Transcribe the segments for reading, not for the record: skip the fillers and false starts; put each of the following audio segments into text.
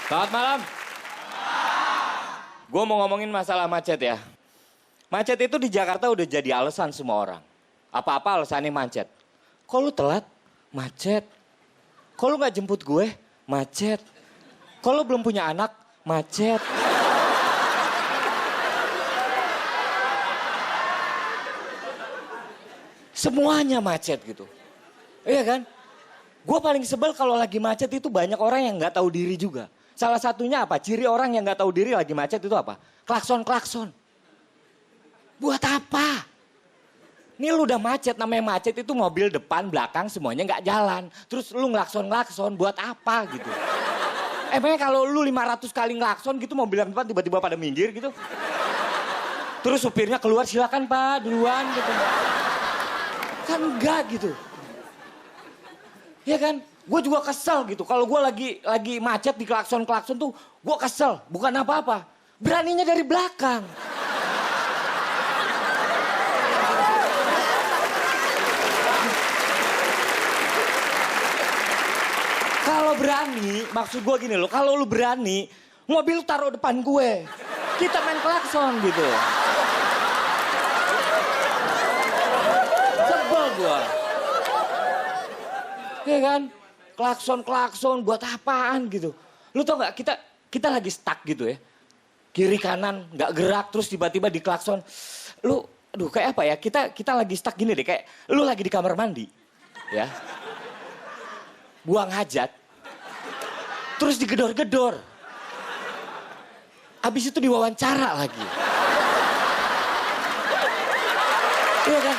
Selamat malam. Gue mau ngomongin masalah macet ya. Macet itu di Jakarta udah jadi alasan semua orang. Apa-apa alasannya macet. Kok lu telat? Macet. Kok lu gak jemput gue? Macet. Kok lu belum punya anak? Macet. Semuanya macet gitu. Iya kan? Gue paling sebel kalau lagi macet itu banyak orang yang gak tahu diri juga. Salah satunya apa? Ciri orang yang gak tahu diri lagi macet itu apa? Klakson-klakson. Buat apa? Ini lu udah macet, namanya macet itu mobil depan, belakang semuanya gak jalan. Terus lu ngelakson-ngelakson buat apa gitu. Emangnya kalau lu 500 kali ngelakson gitu mobil yang depan tiba-tiba pada minggir gitu. Terus supirnya keluar, silakan Pak duluan gitu. Kan enggak gitu. Ya kan? Gue juga kesel gitu. Kalau gue lagi macet di klakson-klakson tuh gue kesel. Bukan apa-apa. Beraninya dari belakang. Kalau berani, maksud gue gini loh. Kalau lu berani, mobil lu taruh depan gue. Kita main klakson gitu. Sebel gue. Iya kan? Klakson-klakson buat apaan gitu. Lu tau gak kita lagi stuck gitu ya. Kiri kanan gak gerak terus tiba-tiba di klakson. Lu aduh kayak apa ya? Kita lagi stuck gini deh kayak lu lagi di kamar mandi. Ya. Buang hajat. Terus digedor-gedor. Abis itu diwawancara lagi. Iya kan?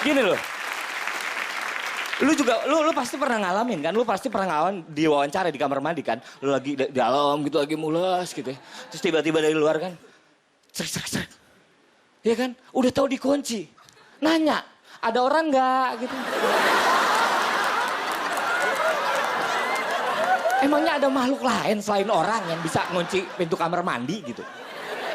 Gini loh. Lu juga, lu pasti pernah ngalamin kan? Lu pasti pernah ngalamin di wawancara di kamar mandi kan? Lu lagi di dalam gitu, lagi mules gitu ya. Terus tiba-tiba dari luar kan, seret. Iya kan? Udah tahu dikunci. Nanya, ada orang nggak gitu. Emangnya ada makhluk lain selain orang yang bisa ngunci pintu kamar mandi gitu?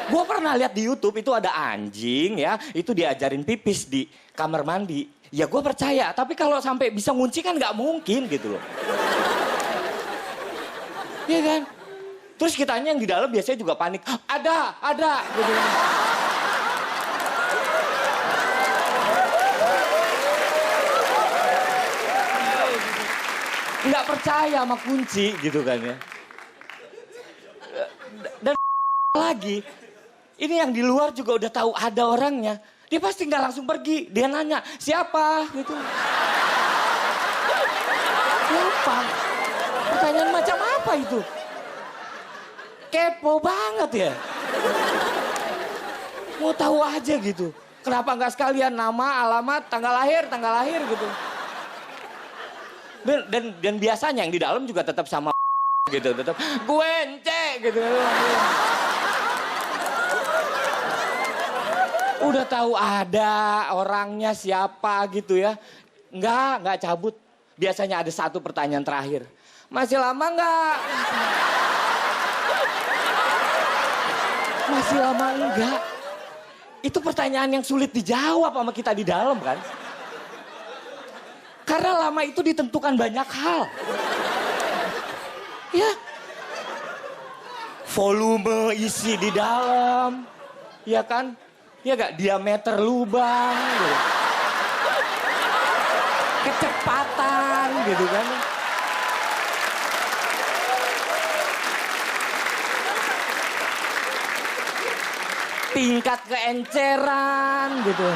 Gue pernah lihat di YouTube itu ada anjing ya, itu diajarin pipis di kamar mandi. Ya gue percaya, tapi kalau sampai bisa ngunci kan nggak mungkin gitu loh. Iya kan? Terus kitanya yang di dalam biasanya juga panik. Ada gitu. Nggak percaya sama kunci gitu kan ya. Dan lagi, ini yang di luar juga udah tahu ada orangnya. Dia pasti nggak langsung pergi. Dia nanya, siapa? Gitu. Siapa? Pertanyaan macam apa itu? Kepo banget ya. Mau tahu aja gitu. Kenapa nggak sekalian nama, alamat, tanggal lahir gitu. Dan biasanya yang di dalam juga tetap sama gitu. Tetap, gue ence gitu. Udah tahu ada orangnya siapa gitu ya. Enggak cabut. Biasanya ada satu pertanyaan terakhir. Masih lama enggak? Masih lama enggak? Itu pertanyaan yang sulit dijawab sama kita di dalam kan. Karena lama itu ditentukan banyak hal. Ya. Volume isi di dalam. Ya kan? Ya gak? Diameter lubang gitu. Kecepatan gitu kan. Tingkat keenceran gitu.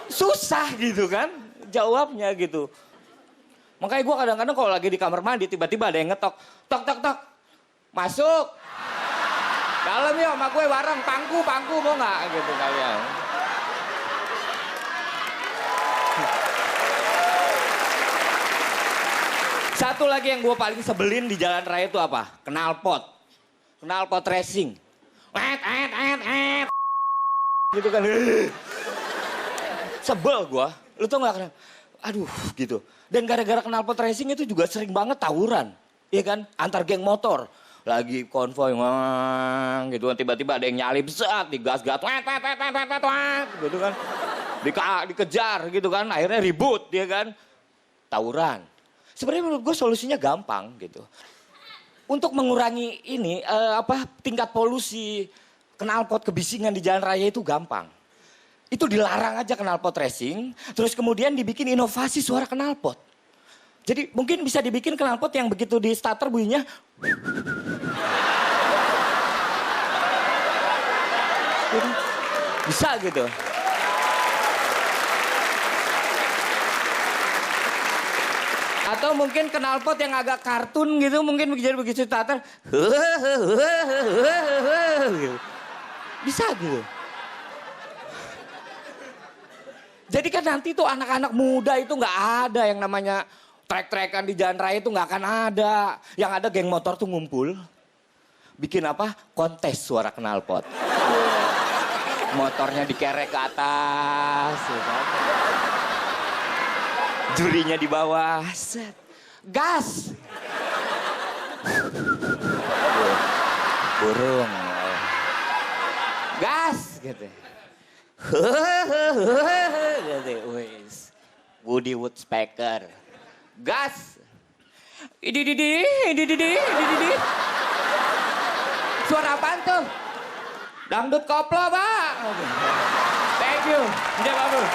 Susah gitu kan jawabnya gitu. Makanya gue kadang-kadang kalau lagi di kamar mandi tiba-tiba ada yang ngetok. Tok. Masuk. Dalam yuk sama gue bareng. Pangku mau gak? Gitu kalian. Satu lagi yang gue paling sebelin di jalan raya itu apa? Knalpot racing. Gitu kan. Sebel gue. Lu tau gak kenapa? Aduh gitu. Dan gara-gara knalpot racing itu juga sering banget tawuran. Iya kan? Antar geng motor. Lagi konvoy, gitu kan. Tiba-tiba ada yang nyalip, digas-gas, gitu kan. Dikejar gitu kan. Akhirnya ribut, dia kan. tawuran. Sebenarnya menurut gue solusinya gampang gitu. Untuk mengurangi ini tingkat polusi knalpot kebisingan di jalan raya itu gampang. Itu dilarang aja knalpot racing, terus kemudian dibikin inovasi suara knalpot. Jadi mungkin bisa dibikin knalpot yang begitu di starter bunyinya bisa gitu. Atau mungkin knalpot yang agak kartun gitu, mungkin jadi begitu starter. Bisa gitu. Jadi kan nanti tuh anak-anak muda itu nggak ada yang namanya trek-trekan di jalan raya itu nggak akan ada. Yang ada geng motor tuh ngumpul. Bikin apa? Kontes suara knalpot. Motornya dikerek ke atas. Ya kan? Jurinya di bawah. Set. Gas. Burung. Gas gitu. Wes. Woody Woodpecker. Gas. Idi. Suara apaan tuh? Dangdut koplo, Pak. Thank you. Udah bagus.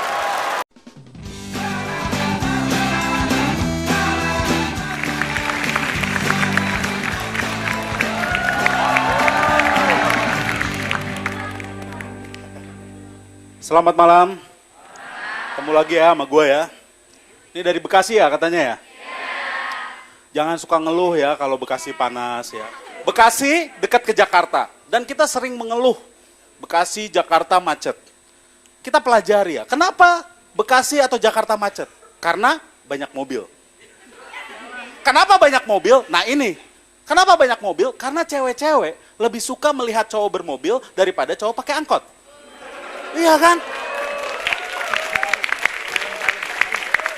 Selamat malam. Ketemu lagi ya sama gue ya. Ini dari Bekasi ya katanya ya? Jangan suka ngeluh ya kalau Bekasi panas ya. Bekasi dekat ke Jakarta. Dan kita sering mengeluh Bekasi, Jakarta macet. Kita pelajari ya, kenapa Bekasi atau Jakarta macet? Karena banyak mobil. Kenapa banyak mobil? Nah ini, kenapa banyak mobil? Karena cewek-cewek lebih suka melihat cowok bermobil daripada cowok pakai angkot. Iya kan?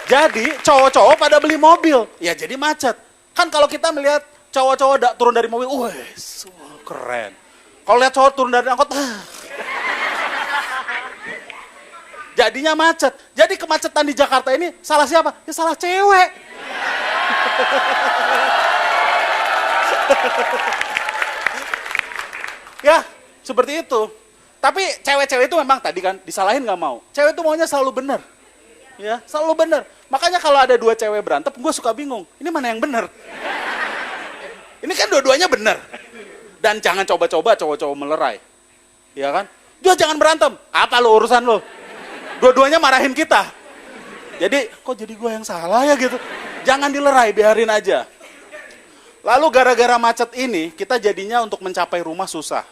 Jadi cowok-cowok pada beli mobil, ya jadi macet. Kan kalau kita melihat cowok-cowok turun dari mobil, wes keren. Kalau lihat cowok turun dari angkot, jadinya macet. Jadi kemacetan di Jakarta ini salah siapa? Ya salah cewek. Ya, seperti itu. Tapi cewek-cewek itu memang tadi kan disalahin nggak mau. Cewek itu maunya selalu benar. Ya, selalu benar. Makanya kalau ada dua cewek berantem, gue suka bingung. Ini mana yang benar? Ini kan dua-duanya benar. Dan jangan coba-coba cowok-cowok melerai. Ya kan? Dia jangan berantem. Apa lo urusan lo? Dua-duanya marahin kita. Jadi, kok jadi gue yang salah ya gitu? Jangan dilerai, biarin aja. Lalu gara-gara macet ini, kita jadinya untuk mencapai rumah susah.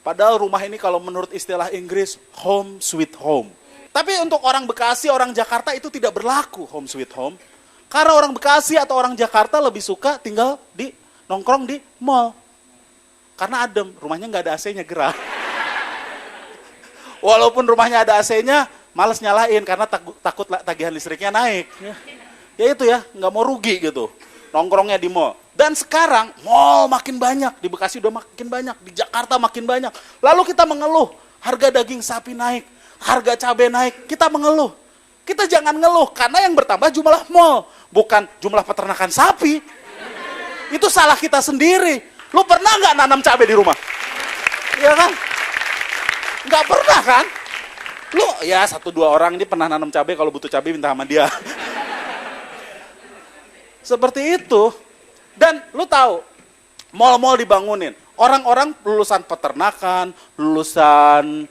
Padahal rumah ini kalau menurut istilah Inggris, home sweet home. Tapi untuk orang Bekasi, orang Jakarta itu tidak berlaku home sweet home. Karena orang Bekasi atau orang Jakarta lebih suka tinggal nongkrong di mall. Karena adem, rumahnya nggak ada AC-nya, gerah. Walaupun rumahnya ada AC-nya, males nyalain karena takut tagihan listriknya naik. Ya itu ya, nggak mau rugi gitu. Nongkrongnya di mall. Dan sekarang mall makin banyak, di Bekasi udah makin banyak, di Jakarta makin banyak. Lalu kita mengeluh, harga daging sapi naik, harga cabai naik, kita mengeluh. Kita jangan ngeluh, karena yang bertambah jumlah mall, bukan jumlah peternakan sapi. Itu salah kita sendiri. Lu pernah nggak nanam cabai di rumah? Iya kan? Nggak pernah kan? Lu ya 1-2 orang ini pernah nanam cabai, kalau butuh cabai minta sama dia. Seperti itu. Dan lu tahu, mal-mal dibangunin. Orang-orang lulusan peternakan, lulusan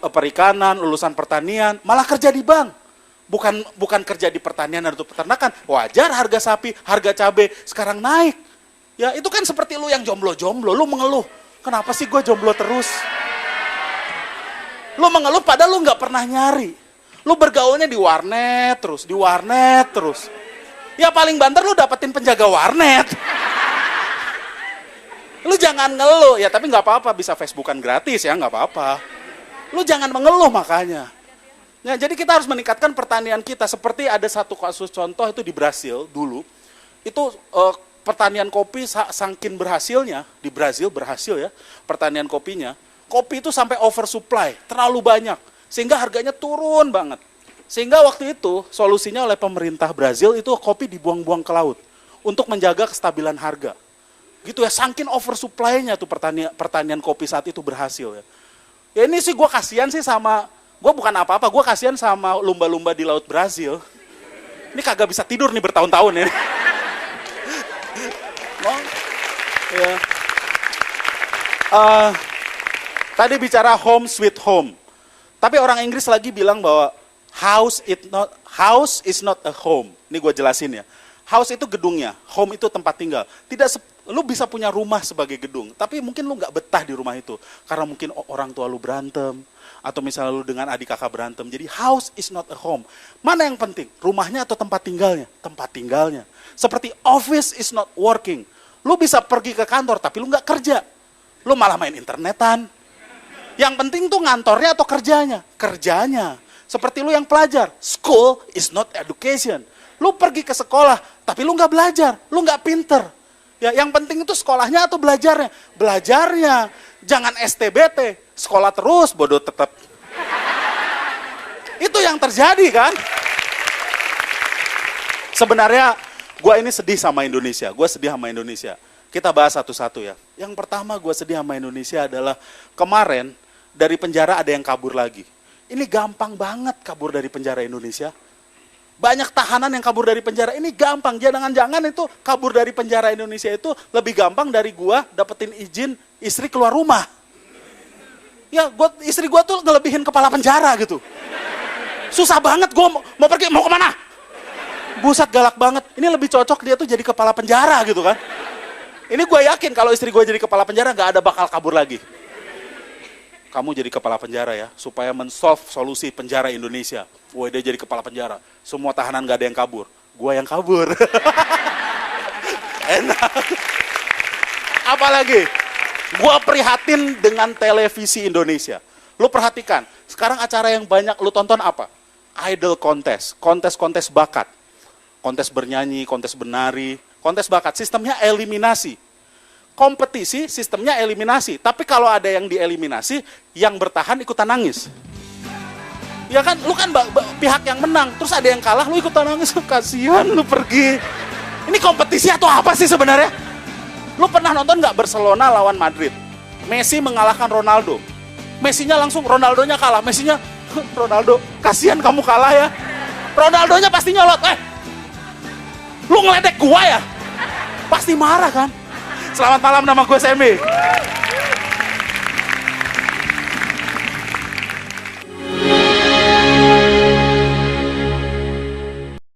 perikanan, lulusan pertanian, malah kerja di bank. Bukan kerja di pertanian atau peternakan. Wajar harga sapi, harga cabai sekarang naik. Ya itu kan seperti lu yang jomblo-jomblo, lu mengeluh. Kenapa sih gue jomblo terus? Lu mengeluh padahal lu gak pernah nyari. Lu bergaulnya di warnet terus, di warnet terus. Ya paling banter lu dapetin penjaga warnet. Lu jangan ngeluh, ya tapi gak apa-apa, bisa Facebookan gratis ya, gak apa-apa. Lu jangan mengeluh makanya. Ya, jadi kita harus meningkatkan pertanian kita. Seperti ada satu kasus contoh itu di Brasil dulu. Itu pertanian kopi saking berhasilnya, di Brasil berhasil ya, pertanian kopinya. Kopi itu sampai oversupply, terlalu banyak. Sehingga harganya turun banget. Sehingga waktu itu solusinya oleh pemerintah Brazil itu kopi dibuang-buang ke laut untuk menjaga kestabilan harga. Gitu ya, saking oversupply-nya tuh pertanian kopi saat itu berhasil ya. Ya ini sih gue kasihan sih sama, gue bukan apa-apa, gue kasihan sama lumba-lumba di laut Brazil. Ini kagak bisa tidur nih bertahun-tahun ya. Oh, ya. Tadi bicara home sweet home. Tapi orang Inggris lagi bilang bahwa house is not a home. Ini gue jelasin ya. House itu gedungnya, home itu tempat tinggal. Lu bisa punya rumah sebagai gedung, tapi mungkin lu nggak betah di rumah itu. Karena mungkin orang tua lu berantem, atau misalnya lu dengan adik kakak berantem. Jadi house is not a home. Mana yang penting? Rumahnya atau tempat tinggalnya? Tempat tinggalnya. Seperti office is not working. Lu bisa pergi ke kantor, tapi lu nggak kerja. Lu malah main internetan. Yang penting tuh ngantornya atau kerjanya? Kerjanya. Seperti lu yang pelajar, school is not education. Lu pergi ke sekolah, tapi lu nggak belajar, lu nggak pinter. Ya, yang penting itu sekolahnya atau belajarnya? Belajarnya. Jangan STBT, sekolah terus, bodoh tetap. Itu yang terjadi kan? Sebenarnya gue ini sedih sama Indonesia, gue sedih sama Indonesia. Kita bahas satu-satu ya. Yang pertama gue sedih sama Indonesia adalah kemarin dari penjara ada yang kabur lagi. Ini gampang banget kabur dari penjara Indonesia. Banyak tahanan yang kabur dari penjara, ini gampang. Jangan-jangan itu kabur dari penjara Indonesia itu lebih gampang dari gua dapetin izin istri keluar rumah. Ya, istri gua tuh ngelebihin kepala penjara gitu. Susah banget gua mau pergi, mau kemana? Buset, galak banget. Ini lebih cocok dia tuh jadi kepala penjara gitu kan. Ini gua yakin kalau istri gua jadi kepala penjara gak ada bakal kabur lagi. Kamu jadi kepala penjara ya, supaya men-solve solusi penjara Indonesia. Wah, dia jadi kepala penjara. Semua tahanan gak ada yang kabur. Gua yang kabur. Enak. Apalagi, gua prihatin dengan televisi Indonesia. Lu perhatikan, sekarang acara yang banyak lu tonton apa? Idol contest, kontes-kontes bakat. Kontes bernyanyi, kontes benari, kontes bakat. Sistemnya eliminasi. Kompetisi sistemnya eliminasi, tapi kalau ada yang dieliminasi, yang bertahan ikutan nangis. Ya kan, lu kan pihak yang menang, terus ada yang kalah, lu ikutan nangis, kasihan lu pergi. Ini kompetisi atau apa sih sebenarnya? Lu pernah nonton nggak Barcelona lawan Madrid? Messi mengalahkan Ronaldo. Messinya langsung, Ronaldonya kalah. Messinya, Ronaldo, kasihan kamu kalah ya. Ronaldonya pasti nyolot, lu ngeledek gua ya? Pasti marah kan? Selamat malam, nama gue Semi.